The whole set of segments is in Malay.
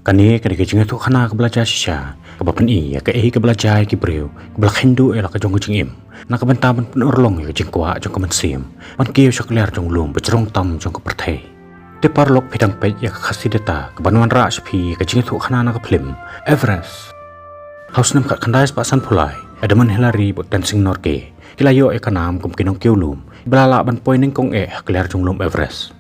Kani kani kejeng tu khana ke belajar sisa ke bapen ya ke ke belajar ke breu ke belak hindu la ke jong jing im na ke benta pun urlong ya jing kwa jong ke mensim man kieu sakler jong lum becerong tam jong ke perthai te parlok pedang pe ya ke khasideta ke banuan ra sepi ke jeng tu khana na ke film Everest haus nam khat khandai pa san phulai adaman Hillary bot dancing norke kilayo e kanam kum kinong kieu lum belala ban poi ning kong kler jong lum Everest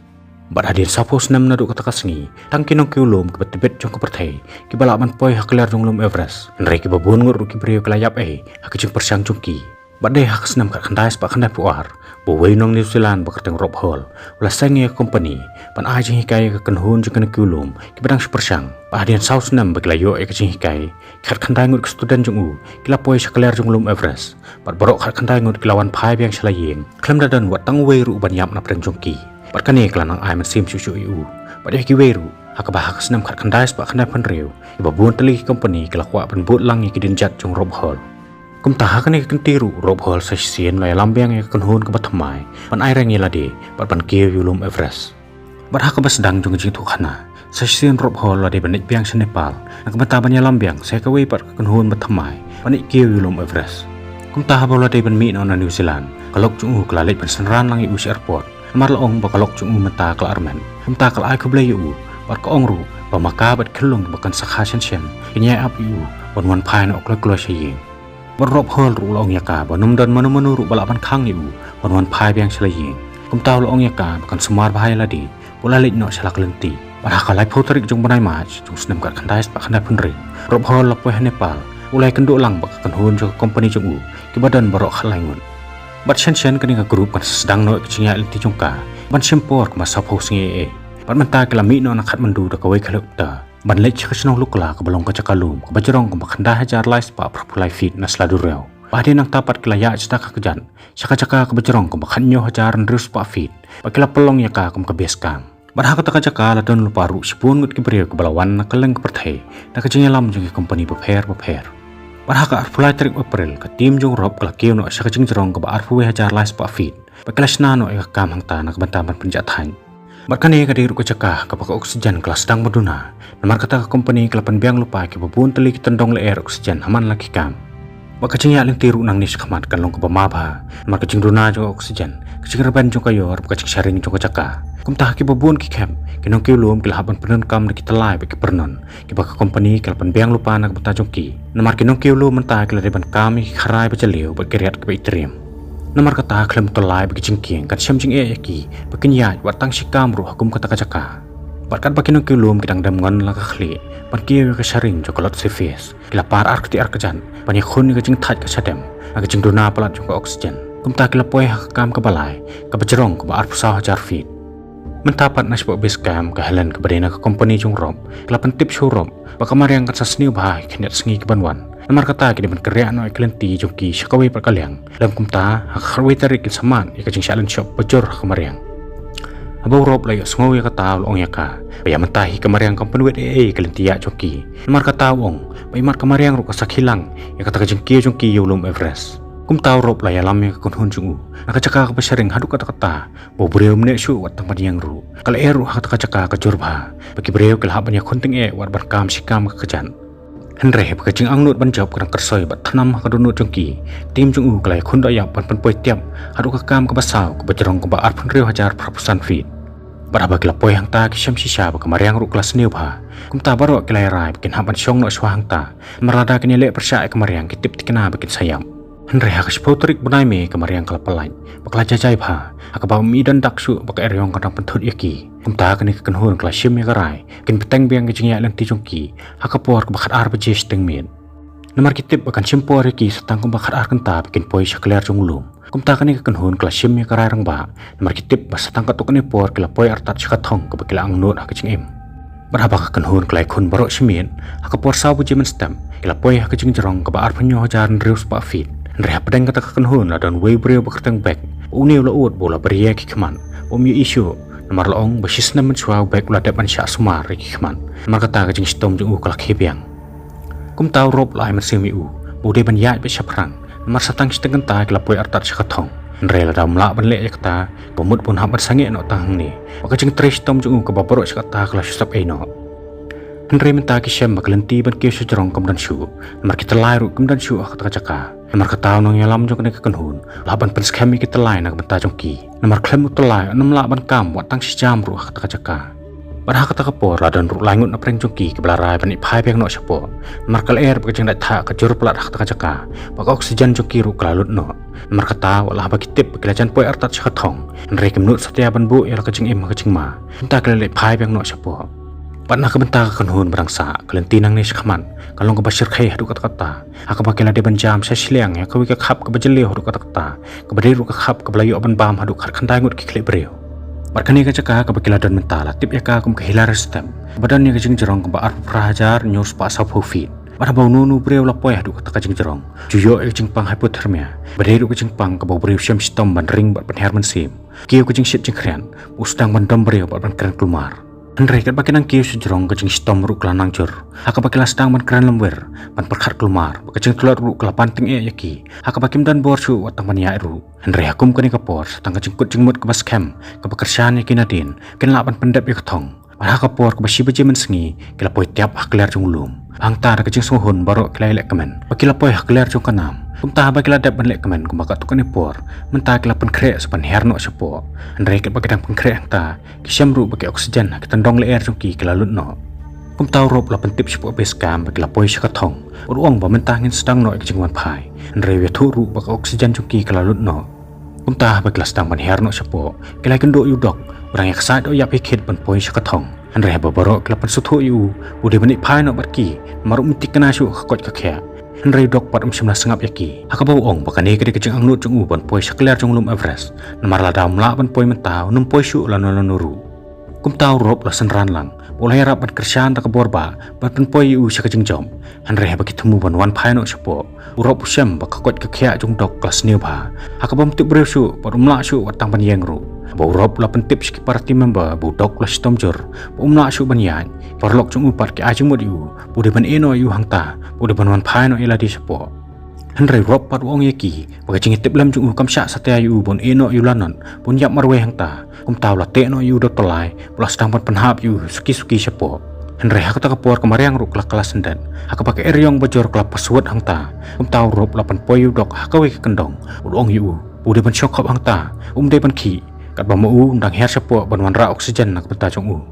Bat hadin sapos nam nadu kata kasngi tang kinong kiulum ke betibet jong ke perthai ki balaman poi hakler jong lum Everest nrai ki babun ngur ki brio kelayap hak jeng persiang jongki bat deh hak senam kat khandai spa khandai puar bo wei nong New Zealand bakerteng rob hol ulah sange company pan ai jeng hikai ke kenhun jeng kena kiulum ki badang persiang bat hadin saus nam baklayo ke jeng hikai kat khandai ngur ke student jong u kila poi hakler jong lum Everest bat borok kat khandai ngur kilawan phai biang selayeng klem dadan wat tang wei ru ban yap na preng jongki Bat kani kelanang ai man sim cucu iu. Bat ki weru hak bahak senam khat khandai spa khandai pen riu. Iba buon teli company kelakwa pen bot langi ki dinjat jong rob hol. Kum tah kani kan tiru rob hol sa sien lai lambiang ya kan hun ke bathamai. Pan ai rengi lade bat pan kieu yulum Everest. Bat hak bas dang jong jing tu khana. Sa sien rob hol lade ban biang sa Nepal. Nak bata ban ya lambiang saya ka wei pat kan hun bathamai. Pan kieu yulum Everest. Kum tah bola de ban mi no na New Zealand. Kalok jung kelalit ban sanran langi us airport. Mar laong bakalok chung menta kal armen menta kal ai kublai u bar ko ongru ba maka bat khulung bakan sakha shen kinya ap u bon wan phai no kloi kloi shaying bar rob hol ru laong yaka ba num dan manu ru balaban khang ni u bon wan phai biang shlaying kum taw laong yaka bakan smar bahai ladi bola lit no salak lenti bar hakalai photarik jong banai mach jong snam kat khandai pa khandai punri rob hol lapoi Nepal ulai kendo lang bakan hun jo company jong u ki badan barok khalangun Bat shen kani ka group kan sedang no kecinya lenti jongka ban sempor ka masa pos nge ban menta kala mi no nakhat mandu da kawai khaluk ta ban lech ka snong lukla ka balong ka cakalum ka bajrong ka bakhanda hajar life pa profile fit na sladu rew bade nang tapat kala ya cita ka kejan saka caka ka bajrong ka bakhanyo hajar rus pa fit pakila pelong ya ka kum ka beskam ban hak ta ka caka la don luparu sipun ngut ki bre ka balawan na kaleng ka perthai da ka cinya lam jong company paper Barhaka arpulai tarik April ke tim jong rob kala kieu no saka jing jerong ke ba arpu hajar lais pa fit baklas na no kam hang ta nak bantaman penjatan barkani ka diru ka cakah ka pak oksigen kelas sedang meduna namar kata ka company kelapan biang lupa ke babun teli ki tendong le air oksigen haman laki kam baka cingya ling tiru nang nis khamat kan long ka bamaba namar ka jing duna jong oksigen ka jing reban jong kayor ka jing sharing jong ka cakah kum tah ki babun ki kem kinong kieu lum ki lahaban penon kam ki telai ki pernon ki baka company kelapan biang lupa nak bata jong ki namar kinong kieu lum menta ki reban kam ki kharai ba chaleu ba keriat ka itriam namar kata klem telai ba ki jingking kan syam jing ki bakin ya watang sikam ru hukum kata ka cakah Barkat bakinong kieu lum ki dang dam ngon la ka khli pan kieu ka sharing chocolate surface ki lapar ar ki ar ka jan pan khun ka jing that ka sadem ka jing duna palat jong ka oksigen kum ta ki lapoi kam ka balai ka bajrong ka ba ar pusa hajar fit Mentapat nas bok beskam ke halan ke badena ke company jong rob kelapan tip show rob baka mariang kat sasniu bahai keniat sengi ke banwan namar kata ki deban kerja no klenti jongki syakawi par kalyang dalam kumta hak kharwi tarik saman ya kajing shalin shop bojor ke mariang abau rob layo sengawi kata ong yaka baya mentahi ke mariang company wet klenti ya jongki namar kata ong bay mar ke mariang ru kasak hilang ya kata kajing ki jongki yulum Everest kum taw rob la yalam ya kon hun jungu naka caka ka basharing hadu kata bo breu mne shu wat tamad yang ru kala eru hak caka ka jurba bagi breu kala haban ya konting war barkam sikam ka kajan henre ka jing ang nut ban job kan kersoi bat thanam ka dunut jongki tim jungu kala khun da ya pan poi tiap hadu ka kam ka basaw ka bajrong ka ba ar pun reu hajar prapusan fit baraba kala poi hang ta ki syam sisa ba kamariang ru kelas neu ba kum ta baro kala rai bikin haban syong no swang ta marada kini le persya kamariang kitip tikna bikin sayam Henry hak sepotrik bunai me kamariang kala pelai bakla jajai pha hak ba mi dan daksu bak eryong kadang penthut yaki kumta kani kan hun kala shim ya karai kin peteng biang kicingya lang ti jongki hak por bakat ar bejes teng min namar kitip bakan simpor yaki setang kum bakat ar kenta bikin poi sakler jonglum kumta kani kan hun kala shim ya karai rang ba namar kitip bas setang katuk ni por kala poi artat sikathong ka bakila ang nut hak kicing im berapa kan hun klai kun barok simin hak por sabu jemen stem kala poi hak kicing jerong ka ba ar phnyo hajar reus pa fit Reha pedang kata kan hun adon wei breu bakerteng back uniu la ut bola beria ki kman mi isu namar laong basis na menchwa back la depan sya sumar ki kman namar kata ka jing stom jung u kala khibiang kum taw rob lai man simi u bude ban ya be shaprang namar satang steng ta kala poi artat sakathong rela dam la ban le kata pemut pun habat sange no tang ni maka jing tres tom jung u ka babaro sakata kala sap no Henry minta kisah maklenti ban kisah jerong kemudian syu. Namar kita lairu kemudian syu kata caka. Namar kata nong yalam jong kene kekenhun. Laban penskami kita lain nak benta jongki. Namar klem utolai enam laban kam wat tang si jam ru kata caka. Pada kata kapor ladan ru langut na preng jongki kebelarai ban ipai peng no syapo. Namar kal air bekajang dak tha kejur pelat kata caka. Bak oksigen jongki ru kelalut no. Namar kata walah bagi tip bekelajan poi artat syakatong. Henry kemnut setia ban bu yal kajing im kajing ma. Entah kelele ipai peng no syapo. Patna kebentar kenhun berangsa kelentinang ni sekaman kalau kebasyir khay hadu kata-kata aku pakai lade banjam saya siliang ya kawi kekhap kebajeli hadu kata-kata kebadiru kekhap kebelayu aban bam hadu kar kandangut kiklik beriu barkani kacaka kebakai ladan mentala tip ya kum kehilar sistem badan ni kajing jerong kebaar prahajar nyus pak sapofit pada bau nunu beriu lapoy hadu kata kajing jerong juyo kajing pang hypothermia badiru kajing pang kebau beriu syam sistem ban ring bat penher mensim kiu kajing sit jengkrian usdang bandom beriu bat ban keren keluar Henry kat baki nang kiu sejerong kajing stom ru kelanang jur. Haka baki lastang ban keren lemwer ban perkhat kelumar. Bakajing tular ru kelapan ting yaki. Haka baki mdan bor su watang ban ya ru. Henry hakum kani kapor tang kajing kut jingmut ke bas kem ke pekerjaan yaki nadin. Ken lapan pendap ya ketong. Ban haka por ke basi beje mensengi kila poi tiap hakler jung lum. Hang ta kajing sunghun baru kila lek kemen. Baki la poi hakler jung kanam. Kumta bagi la dap ban lek kemen kumaka tukan ipor. Mentah kila pen krek sepan herno syapo. Henry kat baki dang pen krek hang ta. Kisyam ru bagi oksigen kita dong le air jungki kila lut no. Kumta rop la pen tip syapo base cam bagi la poi syakatong. Uruang ba mentah ngin sedang no kajing wan pai. Henry wetu ru bagi oksigen jungki kila lut no. Kumta bagi la sedang ban herno syapo. Kila kendo yudok. Orang yang kesat yap hikit ban poi syakatong. Henry haba barok kila pen sutu yu. Udah menik pai no barki. Maruk mitik kena syu kakot kakya. Henry dok pat semla sengap yaki. Haka bau ong bakane kede kecing angnut jung ban poi sakler jung lum Everest. Namar la dam la ban poi mentau num poi syu lan nuru. Kum tau rop la senran lang. Boleh rap ban kersian tak borba ban poi u sakajing jom. Henry haba kitemu ban wan pai no syapo. Urop syam bak kakot kakya jung dok kelas new ba. Haka bam tip brew syu pat umla syu watang ban yeng ru. Bau rop la pen tip ski party member bu dok la stom jur. Umla syu ban yan. Parlok jung upat ke ajung mod yu. Bude ban eno yu hangta. Bude ban wan pai no ila di syapo. Henry rop pat wong yaki. Baka jing tip lam jung kam syak satya yu bon eno yu lanon. Bon yap marwe hangta. Kum taw la te no yu dot tolai. Pulas dang ban penhap yu suki-suki syapo. Henry hak tak kapor kemariang ru kelak kelas sendan. Hak pakai eryong bajor kelap pasuat hangta. Kum taw rop lapan poi yu dok hakawe ke kendong. Udong yu. Bude ban syok hap hangta. De ban ki. Kat bamu undang her syapo ban wan ra oksigen nak beta jong u.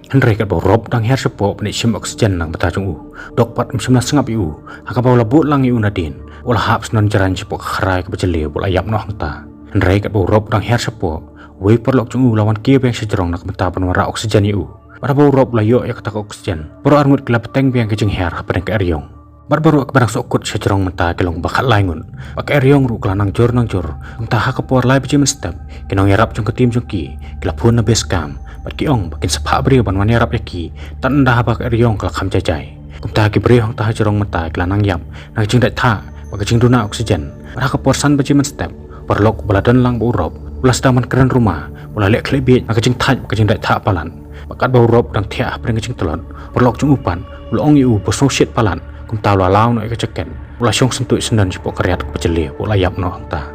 Henry kat bau rob dang her syapo ban isim oksigen nak beta jong u. Dok pat semla sengap yu. Hak bau labut lang yu nadin. Olah hap senon jaran syapo khrai ke bajele bola yap no hangta. Henry kat bau rob dang her syapo. Wei perlok jong u lawan kieu beng sejerong nak beta ban wan ra oksigen yu. Pada bau rob layo ya kata oksigen. Baru armut kelap teng beng kejeng her hapadeng ke eryong. Baru kebarang sokut sejerong mentah kelong bakat laingun. Pakai eryong ru kelanang jor nang jor. Entah hak kapor lai biji menstep. Kenong yarap jong ketim jongki. Kelapun na beskam. Bat kiong bakin sepak beri ban wan yarap yaki. Tan endah bak eryong kelak ham jajai. Kumtah ki beri hong tah jerong mentah kelanang yap. Nang jeng dak tha. Bak jeng duna oksigen. Hak kapor san biji menstep. Perlok baladan lang bau rob. Ulas daman keren rumah. Ula lek klebit bak jeng thaj bak jeng dak tha palan. Bakat bau rob dang tiah breng jeng telon. Perlok jong upan. Ulong yu bosong shit palan. Kum taw la law no ikaceken ula syong sentui sendan sipok karyat kepeceli ula yap no hangta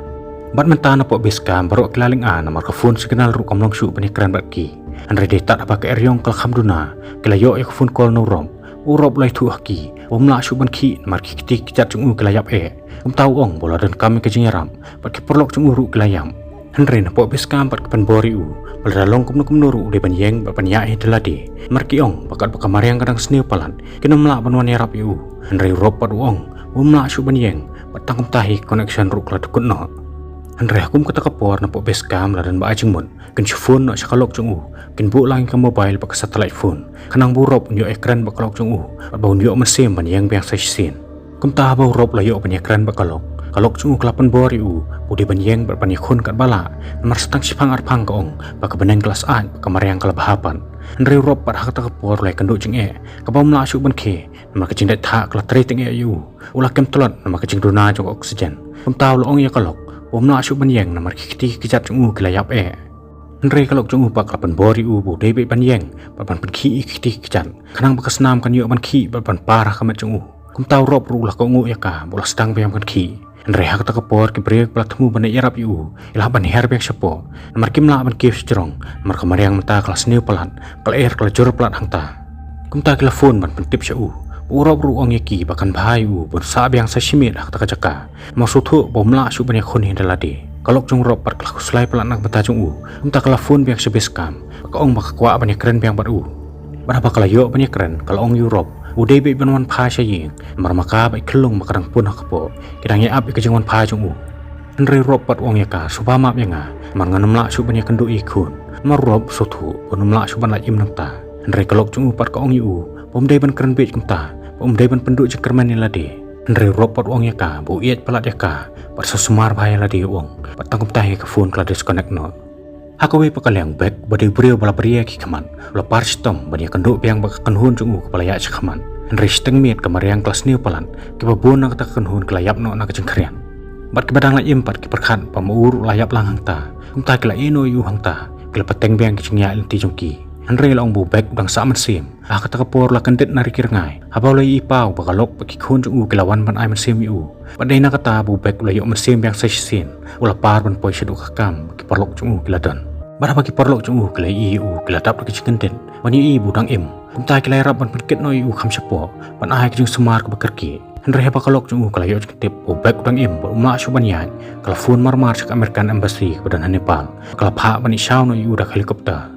bat mentana pok beskam baru kelaling a namar kefun signal ru komlong syu bani keren bat ki andre de tak apa ke eryong kal khamduna kelayo e kefun kol no rom urob lai thu haki umla syu ban ki namar ki kiti kicat chung kelayap e kum taw ong bola dan kami ke jinyaram bat ki perlok chung ru kelayam Henry na pok beskam bat kepan bori u Balralong kum nuru de ban yeng bat ban ya e delade marki ong bakat bakamariang kadang sniu palan kinamla ban wan yarap yu Henry rob pat wong umla syu ban yeng batang tahi connection ru kla tukun no Henry hukum kata kapor na pok beskam ladan ba ajing mun kin phone no sakalok chung u kin bu lang ka mobile bak satellite phone kanang bu rob nyo ekran bakalok chung u bat bau nyo mesim ban yeng bang sai sin kum ta bau rob layo ban ekran bakalok kalok chung kelapan bori u bude banyeng berpanyakun kat bala nomor setang sipang arpang kaong baka beneng kelas A kamariang kalabahapan Henry rob pat hak takapor lai kenduk jing e kabam la syuk ban ke nomor kecing dat thak kala treting e yu ulah kem telot nomor kecing duna jong oksigen kum taw loong ya kalok bom la syuk banyeng nomor kiti kijat chung kelayap e Henry kalok chung pak kelapan bori u bude be banyeng ban ki kiti kijat kanang bekas nam kan yu ban ki ban parah kamat chung kum taw rob ru ulah ko ngu ya ka bola sedang bayam kan ki Henry hak tak kapor ki break platmu ban yarap yu ilah ban her bek syapo namar kimla ban kif strong namar kamariang menta kelas new pelan kal air kal jor plat hangta kumta telepon ban pentip sya urop ru ong yaki bakan bhai bun sa byang sa shimit hak taka jaka masuthu bomla shu banya khun hin dalade kalok jong rop pat klah kuslai pelat nak bata jong kumta telepon byang sebes kam ka ong bak kwa banya keren byang bat Barapa kala yo banya keren kalau ong Europe udai be banwan pha sya ying marmaka bai kelung makarang pun hakpo kidang ya ap ke jengwan pha jong Henry Rob pat ong yaka subama yanga manganamla shu banya kendu ikun marrob suthu bonumla shu ban la im nangta Henry kalok jong pat ka ong yu pomdai ban keren be kumta pomdai ban penduk jekerman lade Henry Rob pat ong yaka bu iet palat yaka pat sesumar bhai lade ong pat tangkum tahi ka phone kala disconnect no Hakawe pakaliang bek bade brio bala pria ki kaman la parstom bani kenduk biang bak kanhun jungu kepala ya kaman Henry steng miet kamariang kelas niu palan ki babon nak tak kanhun kelayap no nak jengkrian bat ki badang la impat ki perkhan pamur layap lang hangta kumta ki la ino yu hangta ki la pateng biang ki jingya inti jongki Henry la ong bu bek bang sa man sim kata kapor la kandet nari kirngai habaw la ipau bakalok paki khun jungu ki lawan ban ai man sim yu badai na kata bu bek la yo man sim biang sa sin ula par ban poi sedu kakam ki parlok jungu ki ladan Barapa ki parlok jungu ki la ki la dap ki jingkenten bani budang im kumta ki la rap ban perket no kham sepo ban ai ki jung semar ka bakarki Henry haba kalok jungu kala yo tip o bek udang im umla shuban yan kala phone marmar sak American embassy kebadan Nepal kala pha bani shaw no yu da helikopter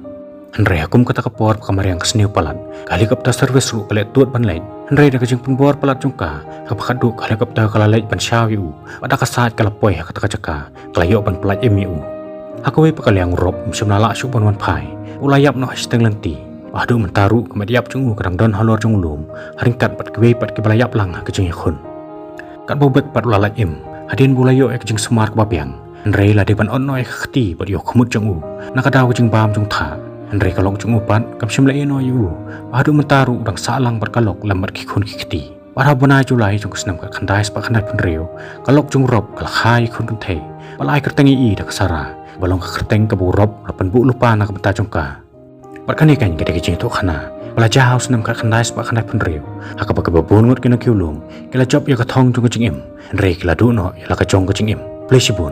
Henry hakum kata kapor kamar yang kesniu palan helikopter service ru kala tuat ban lain Henry da kajing penbor palat jungka ka pakadu helikopter kala lain ban shaw yu pada kasat kala poi kata kajaka kala yo ban pelat im yu Hakawe pakaliang rob msumnala shuban wan pai ulayap no hashteng lenti Wahdu mentaru kemadiap jungu kadang don halor jung lum haringkat pat kwe pat kebalayap lang ke jeng yakhun kat bobek pat ulalak im hadin bulayo ek jeng semar kebabiang Henry la depan onno ek khati pat yo khmut jungu nakadaw jeng bam jung tha Henry kalok jungu pat kam shimla eno yu wahdu mentaru dang salang pat kalok lambat ki khun ki khti para bunai julai jung snam ka khandai spa khandai pun reu kalok jung rob kal khai khun kun the balai kertengi i dak sara balong ka kerteng ka bu rob lapan bu lupa nak beta jungka Barkani kan kita kecing tu khana belajar haus nam ka khandai spa khandai pun reu haka ba babon ngot kena kiulum kila job ya ka thong jung jing im Henry kila du no ya la ka jong ka jing im plesibun